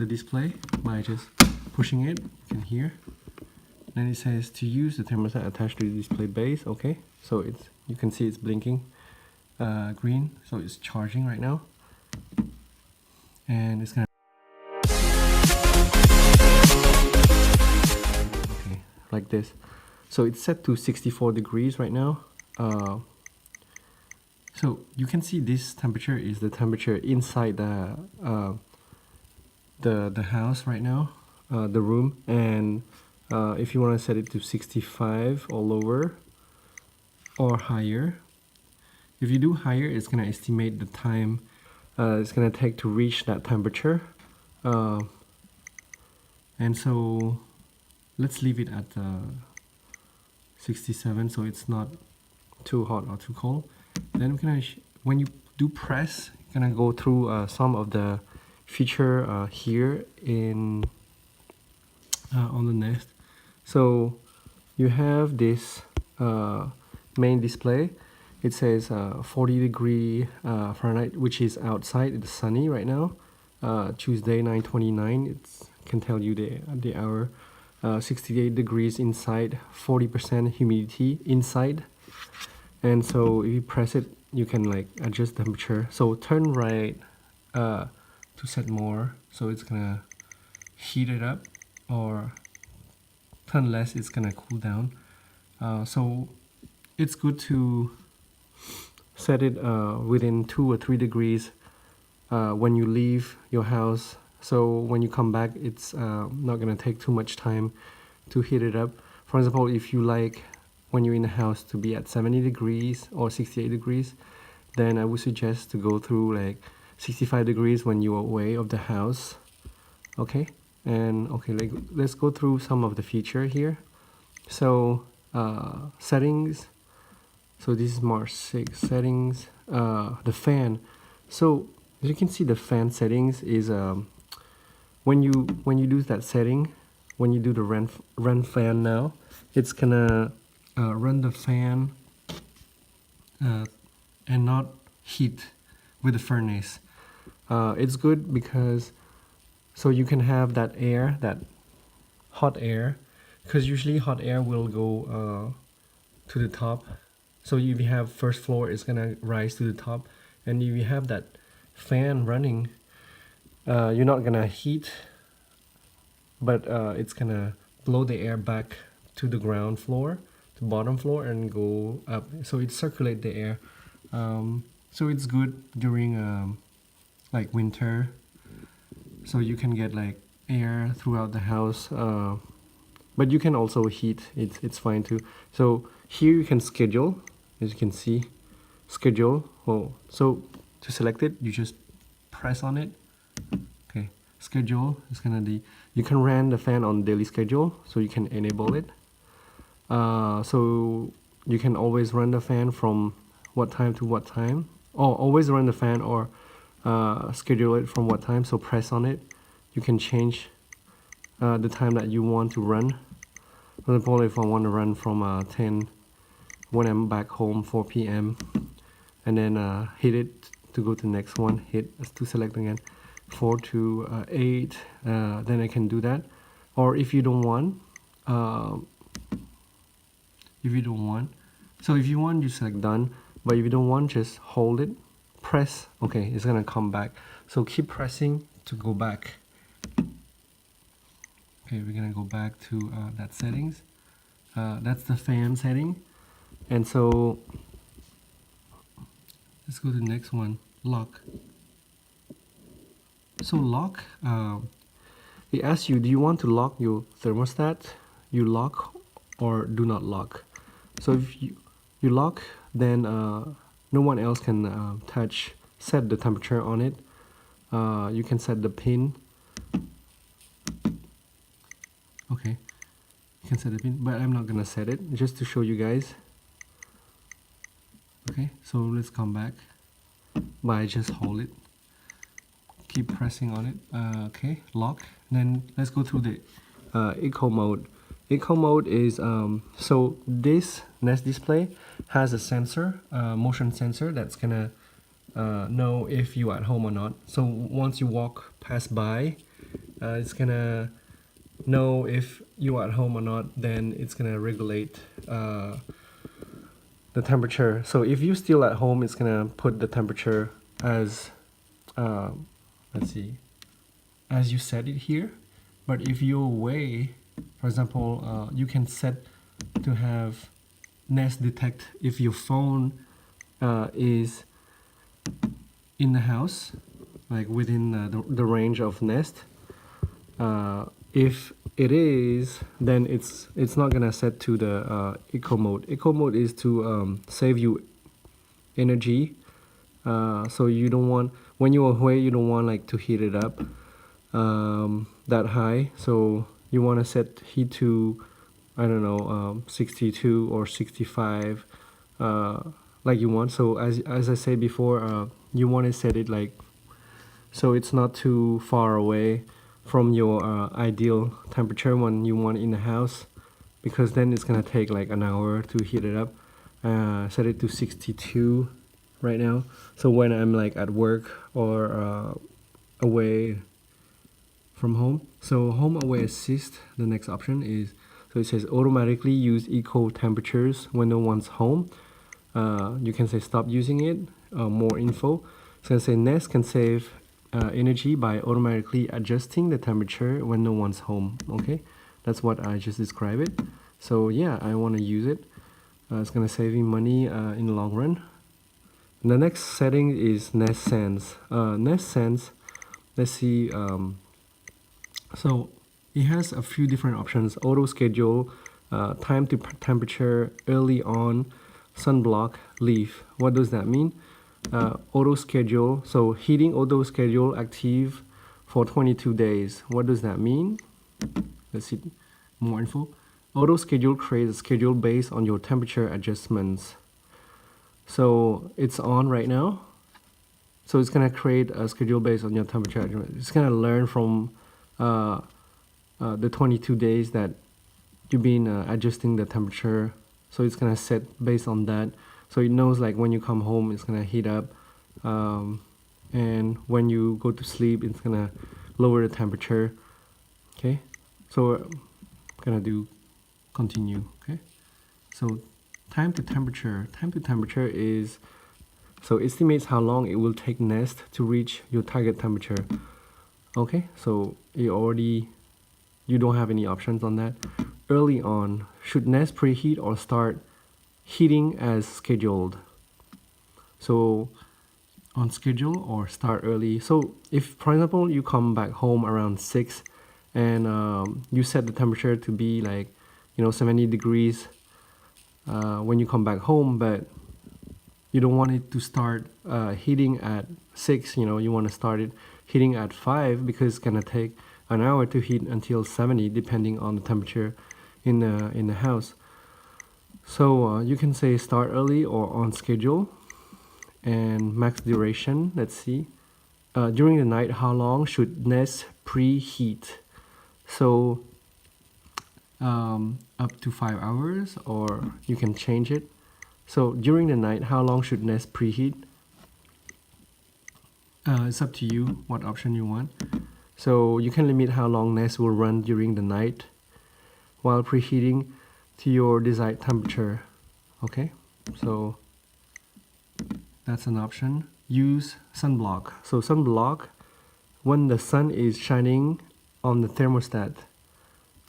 the display by just pushing it. You can hear. Then it says to use the thermostat attached to the display base. Okay, so you can see it's blinking green, so it's charging right now, and it's gonna okay like this. So it's set to 64 degrees right now. So you can see this temperature is the temperature inside the house right now, the room. And if you want to set it to 65 or lower or higher, if you do higher, it's gonna estimate the time it's gonna take to reach that temperature. And so let's leave it at 67, so it's not too hot or too cold. Then when you do press, you're gonna go through some of the feature here in on the Nest. So you have this main display. It says 40 Fahrenheit, which is outside. It's sunny right now. Tuesday 9:29. It can tell you the hour. 68 degrees inside, 40% humidity inside. And so if you press it, you can like adjust the temperature. So turn right to set more, so it's gonna heat it up, or turn less, it's gonna cool down. So it's good to set it within 2 or 3 degrees when you leave your house. So when you come back, it's not gonna take too much time to heat it up. For example, if you like when you're in the house to be at 70 degrees or 68 degrees, then I would suggest to go through like 65 degrees when you're away of the house. Okay, and okay, let's go through some of the feature here. So settings. So this is March 6 settings. The fan. So as you can see, the fan settings is when you do that setting, when you do the run fan now, it's gonna run the fan and not heat with the furnace. It's good because so you can have that air, that hot air, because usually hot air will go to the top. So if you have first floor, it's gonna rise to the top, and if you have that fan running, you're not gonna heat, but it's gonna blow the air back to the ground floor, to bottom floor, and go up. So it circulate the air. So it's good during like winter. So you can get like air throughout the house. But you can also heat. It's fine too. So here you can schedule, as you can see, schedule. Oh, so to select it, you just press on it. Okay, schedule is gonna be. You can run the fan on daily schedule, so you can enable it. So you can always run the fan from what time to what time. Oh, always run the fan or schedule it from what time. So press on it. You can change the time that you want to run. For example, if I want to run from 10 when I'm back home, 4 p.m. and then hit it to go to the next one, hit to select again 4 to 8, then I can do that. Or if you don't want, so if you want, you select done, but if you don't want, just hold it, press. Okay, it's gonna come back, so keep pressing to go back. Okay, we're gonna go back to that settings. That's the fan setting. And so let's go to the next one, lock. So lock, it asks you, do you want to lock your thermostat? You lock or do not lock. So if you lock, then no one else can set the temperature on it. You can set the pin. Okay, you can set the pin, but I'm not gonna set it, just to show you guys. Okay, so let's come back by just hold it, keep pressing on it. Okay, lock. Then let's go through the eco mode. Eco mode is so this Nest display has a sensor, motion sensor, that's gonna know if you're at home or not. So once you walk past by, It's gonna know if you're at home or not, then it's gonna regulate the temperature. So if you're still at home, it's gonna put the temperature as let's see, as you set it here. But if you're away, for example, you can set to have Nest detect if your phone is in the house, like within the range of Nest. If it is, then it's not gonna set to the eco mode. Eco mode is to save you energy. So you don't want, when you're away, you don't want like to heat it up that high. So you want to set heat to, I don't know, 62 or 65, like you want. So as I said before, you want to set it like so it's not too far away from your ideal temperature when you want in the house, because then it's gonna take like an hour to heat it up. Set it to 62 right now. So when I'm like at work or away from home. So home away assist, the next option is, so it says automatically use eco temperatures when no one's home. You can say stop using it, more info. It's gonna say Nest can save energy by automatically adjusting the temperature when no one's home. Okay, that's what I just described it. So yeah, I want to use it. It's gonna save me money in the long run. And the next setting is Nest Sense. Nest Sense, let's see. So it has a few different options: auto schedule, time to temperature, early on, sunblock, leaf. What does that mean? Auto schedule, so heating auto schedule active for 22 days. What does that mean? Let's see more info. Auto schedule creates a schedule based on your temperature adjustments. So it's on right now. So it's gonna create a schedule based on your temperature adjustment. It's gonna learn from the 22 days that you've been adjusting the temperature. So it's gonna set based on that. So it knows like when you come home, it's gonna heat up, and when you go to sleep, it's gonna lower the temperature. Okay, so I'm gonna do continue. Okay, so time to temperature. Time to temperature is, so estimates how long it will take Nest to reach your target temperature. Okay, so you don't have any options on that. Early on, should Nest preheat or start heating as scheduled? So on schedule or start early. So if, for example, you come back home around 6 and you set the temperature to be like, 70 degrees when you come back home, but you don't want it to start heating at 6, you want to start it heating at 5, because it's gonna take an hour to heat until 70 depending on the temperature in the house. So you can say start early or on schedule. And max duration, let's see. During the night, how long should Nest preheat? So up to 5 hours, or you can change it. So during the night, how long should Nest preheat? It's up to you what option you want. So you can limit how long Nest will run during the night while preheating to your desired temperature. Okay, so that's an option. Use sunblock. So sunblock when the sun is shining on the thermostat.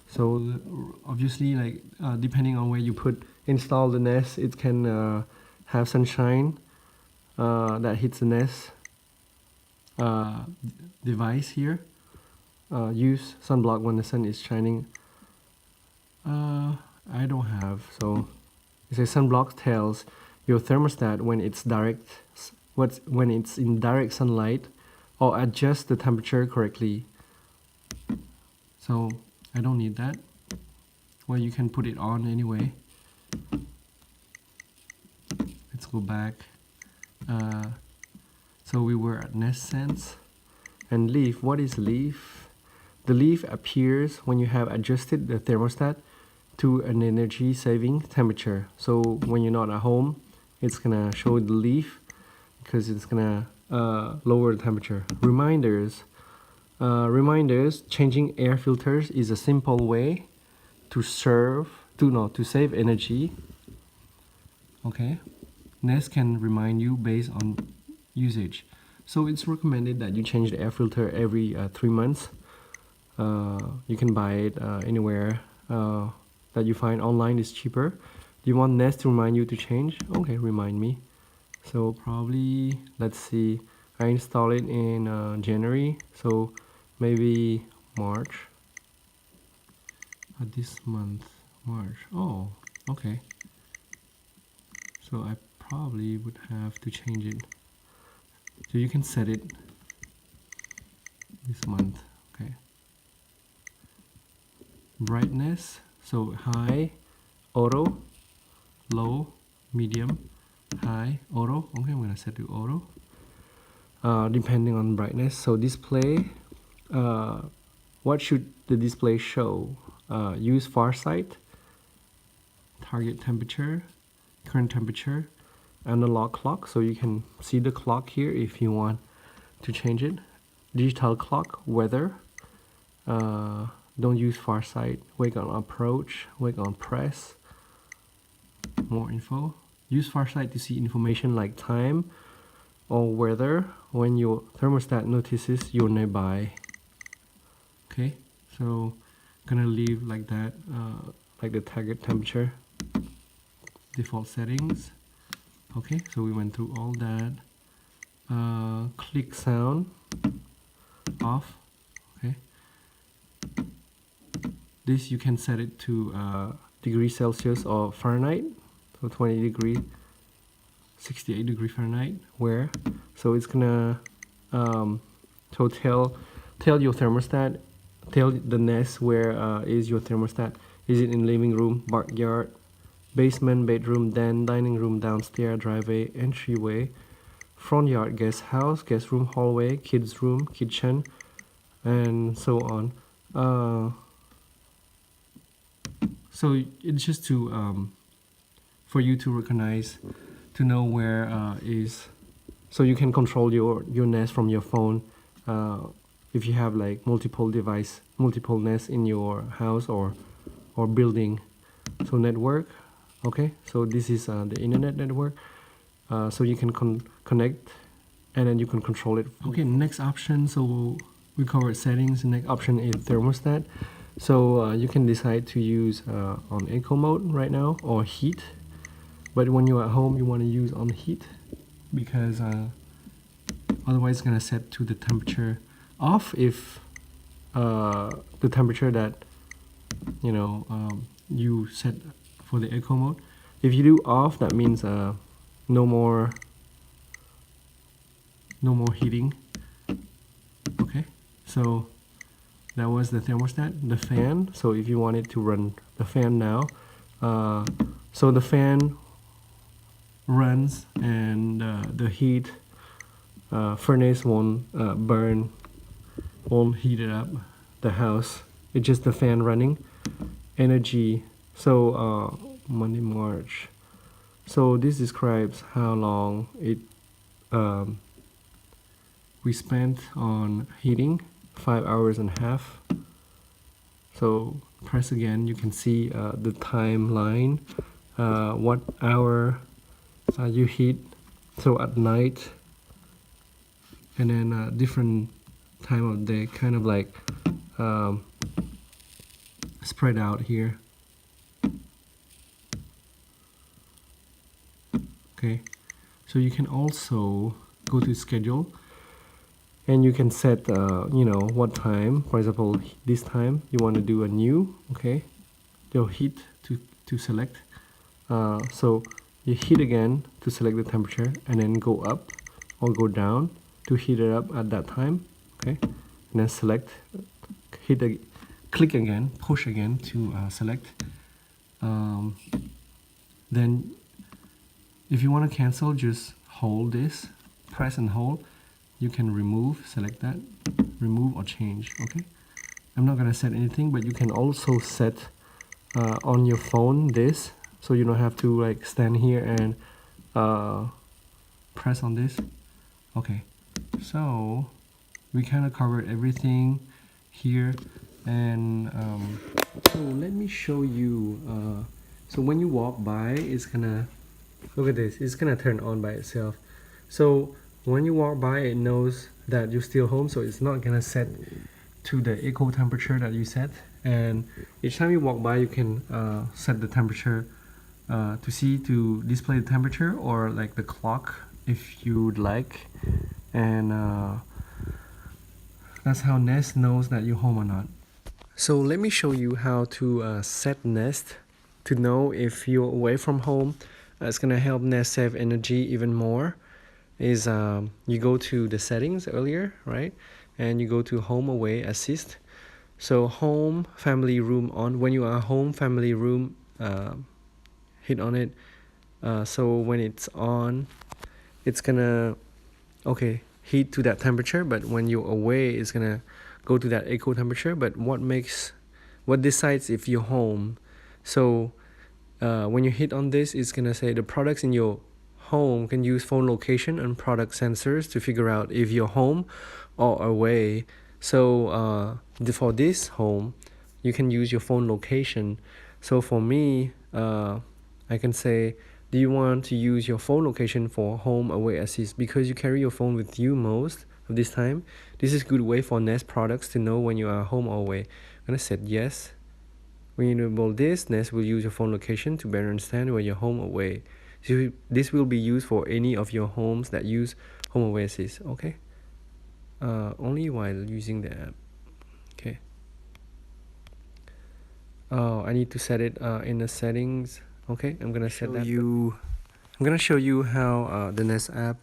So obviously, like depending on where you install the Nest, it can have sunshine that hits the Nest device here. Use sunblock when the sun is shining. I don't have. So it says sunblock tells your thermostat when it's in direct sunlight, or adjust the temperature correctly. So I don't need that. Well, you can put it on anyway. Let's go back. So we were at Nest Sense and leaf. What is leaf? The leaf appears when you have adjusted the thermostat to an energy saving temperature. So when you're not at home, it's gonna show the leaf because it's gonna lower the temperature. Reminders. Reminders, changing air filters is a simple way to save energy. Okay, Nest can remind you based on usage. So it's recommended that you change the air filter every 3 months. You can buy it anywhere that you find online is cheaper. Do you want Nest to remind you to change? Okay, remind me. So probably, let's see, I installed it in January, so maybe March. This month, March. Oh, okay. So I probably would have to change it. So you can set it this month. Okay. Brightness, so high, auto, low, medium, high, auto. Okay, I'm gonna set to auto. Depending on brightness. So display, what should the display show? Use far sight, target temperature, current temperature, analog clock, so you can see the clock here if you want to change it. Digital clock, weather, don't use far sight, wake on approach, wake on press, more info. Use far sight to see information like time or weather when your thermostat notices you're nearby. Okay, so gonna leave like that, like the target temperature, default settings. Okay, so we went through all that. Click sound off. Okay, this you can set it to degrees Celsius or Fahrenheit, so 20 degree, 68 degree Fahrenheit, where, so it's gonna so tell your thermostat, tell the Nest where is your thermostat. Is it in living room, backyard, basement, bedroom, den, dining room, downstairs, driveway, entryway, front yard, guest house, guest room, hallway, kids room, kitchen, and so on. So it's just to for you to recognize, to know where is, so you can control your Nest from your phone. If you have like multiple Nest in your house or building. So network. Okay, so this is the internet network, so you can connect and then you can control it. Okay, next option, so we covered settings. The next option is thermostat. So you can decide to use on eco mode right now or heat, but when you're at home you want to use on heat because otherwise it's going to set to the temperature off if the temperature that you set for the eco mode. If you do off, that means no more heating. Okay, so that was the thermostat. The fan, so if you wanted to run the fan now, so the fan runs and the heat furnace won't heat it up the house. It's just the fan running. Energy, so Monday, March. So this describes how long it we spent on heating, 5 hours and a half. So press again, you can see the timeline, what hour you heat, so at night, and then different time of day, kind of like spread out here. Okay, so you can also go to schedule and you can set what time. For example, this time you want to do a new, okay, you'll heat to select, so you heat again to select the temperature and then go up or go down to heat it up at that time. Okay, and then select, click again, push again to select. Then if you want to cancel, just hold this, press and hold. You can remove, select that, remove or change. Okay, I'm not gonna set anything, but you can also set on your phone this, so you don't have to like stand here and press on this. Okay, so we kind of covered everything here. And so let me show you. So when you walk by, it's gonna, look at this, it's gonna turn on by itself. So when you walk by, it knows that you're still home, so it's not gonna set to the echo temperature that you set. And each time you walk by, you can set the temperature to display the temperature, or like the clock if you would like. And that's how Nest knows that you're home or not. So let me show you how to set Nest to know if you're away from home. It's gonna help Nest save energy even more. Is you go to the settings earlier, right? And you go to home away assist. So home family room on. When you are home family room, hit on it. So when it's on, it's gonna heat to that temperature, but when you're away, it's gonna go to that echo temperature. But what decides if you're home? So when you hit on this, it's gonna say the products in your home can use phone location and product sensors to figure out if you're home or away. So for this home, you can use your phone location. So for me, I can say, do you want to use your phone location for home away assist? Because you carry your phone with you most of this time, this is a good way for Nest products to know when you are home or away. I'm gonna set yes. When you enable this, Nest will use your phone location to better understand when you're home or away. So this will be used for any of your homes that use home away assist. Okay. Only while using the app. Okay. Oh, I need to set it in the settings. Okay, I'm gonna set that. I'm gonna show you how the Nest app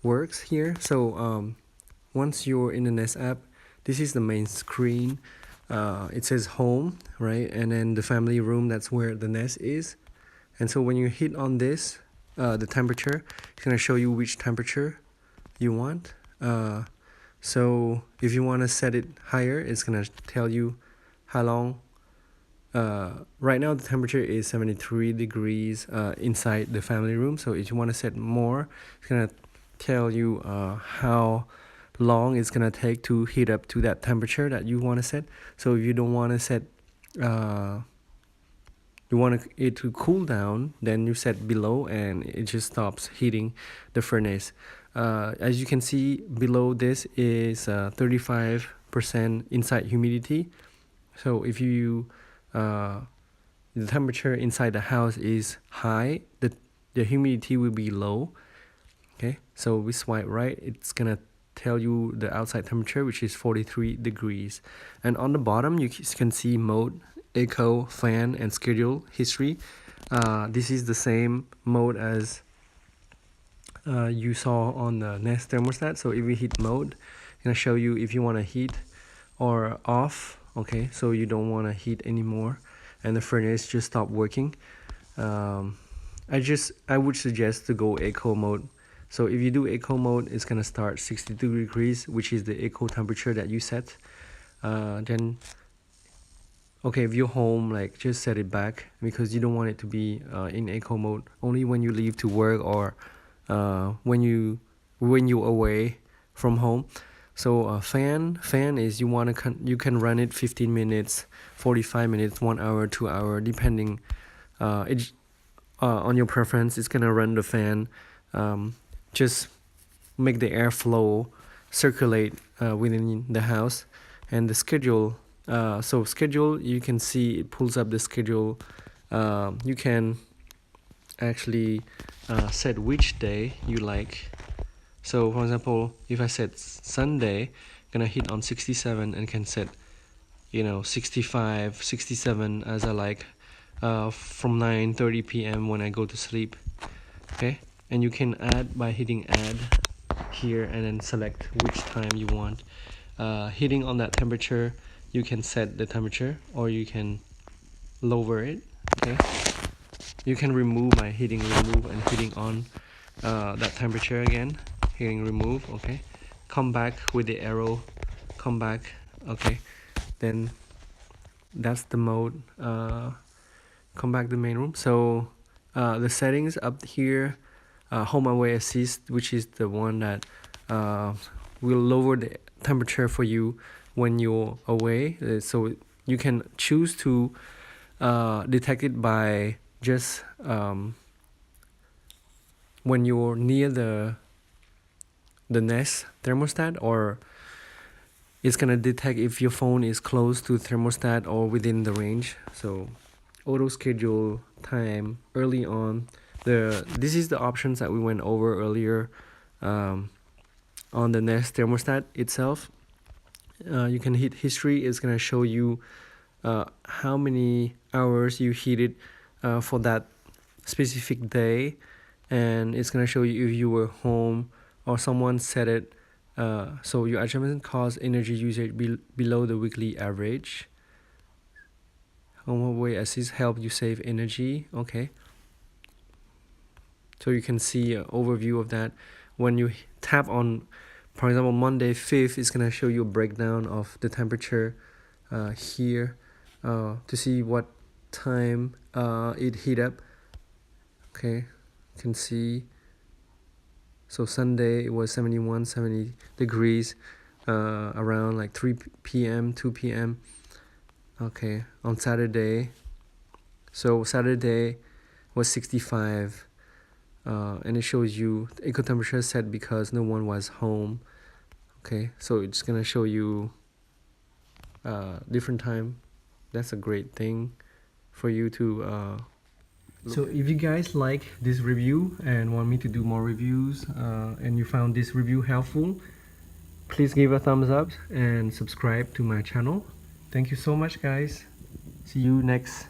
works here. So once you're in the Nest app, this is the main screen. It says home, right? And then the family room, that's where the Nest is. And so when you hit on this, the temperature, it's gonna show you which temperature you want. So if you want to set it higher, it's gonna tell you how long. Right now the temperature is 73 degrees inside the family room. So if you want to set more, it's gonna tell you how long it's gonna take to heat up to that temperature that you want to set. So if you don't want to set you want it to cool down, then you set below and it just stops heating the furnace. As you can see, below this is 35% inside humidity. So if you the temperature inside the house is high, the humidity will be low. Okay, so we swipe right, it's gonna tell you the outside temperature, which is 43 degrees. And on the bottom, you can see mode, echo, fan, and schedule history. This is the same mode as you saw on the Nest thermostat. So if we hit mode, it's gonna show you if you want to heat or off. Okay, so you don't want to heat anymore, and the furnace just stopped working. I would suggest to go echo mode. So if you do echo mode, it's gonna start 62 degrees, which is the echo temperature that you set. Then okay, if you're home, like just set it back, because you don't want it to be in echo mode only when you leave to work, or when you're away from home. So fan is you can run it 15 minutes, 45 minutes, 1 hour, 2 hour, depending on your preference. It's gonna run the fan, just make the airflow circulate within the house. And the schedule, so schedule, you can see it pulls up the schedule. You can actually set which day you like. So for example, if I set Sunday, gonna hit on 67 and can set 65, 67 as I like, from 9:30 p.m. when I go to sleep. Okay, and you can add by hitting add here and then select which time you want. Hitting on that temperature, you can set the temperature, or you can lower it. Okay, you can remove by hitting remove and hitting on that temperature again, hitting remove. Okay, come back with the arrow, come back. Okay, then that's the mode. Come back to the main room. So the settings up here, home away assist, which is the one that will lower the temperature for you when you're away. So you can choose to detect it by just when you're near the Nest thermostat, or it's gonna detect if your phone is close to thermostat or within the range. So auto schedule time early on. This is the options that we went over earlier on the Nest thermostat itself. You can hit history. It's gonna show you how many hours you heated for that specific day, and it's gonna show you if you were home or someone set it. So your adjustment cause energy usage below the weekly average. Home away assist help you save energy. Okay. So you can see an overview of that. When you tap on, for example, Monday 5th, it's gonna show you a breakdown of the temperature here to see what time it heat up. Okay, you can see. So Sunday it was 70 degrees around like 3 p.m. 2 p.m. Okay, on Saturday. So Saturday was 65. And it shows you the eco temperature set because no one was home. Okay, so it's gonna show you different time. That's a great thing for you to so if you guys like this review and want me to do more reviews, and you found this review helpful, please give a thumbs up and subscribe to my channel. Thank you so much, guys. See you next